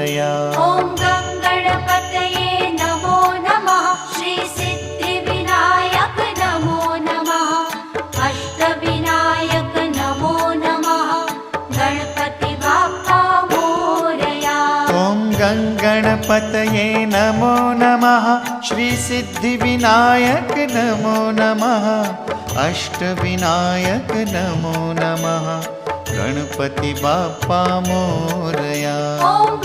मोरया। ॐ गं गणपतये नमो नमः। श्री सिद्धिविनायक नमो नमः। अष्टविनायक नमो नमः। गणपति बाप्पा मोरया। ॐ गं गणपतये नमो नमः। श्री सिद्धिविनायक नमो नमः। अष्टविनायक नमो नमः। गणपति बाप्पा मोरया। ॐ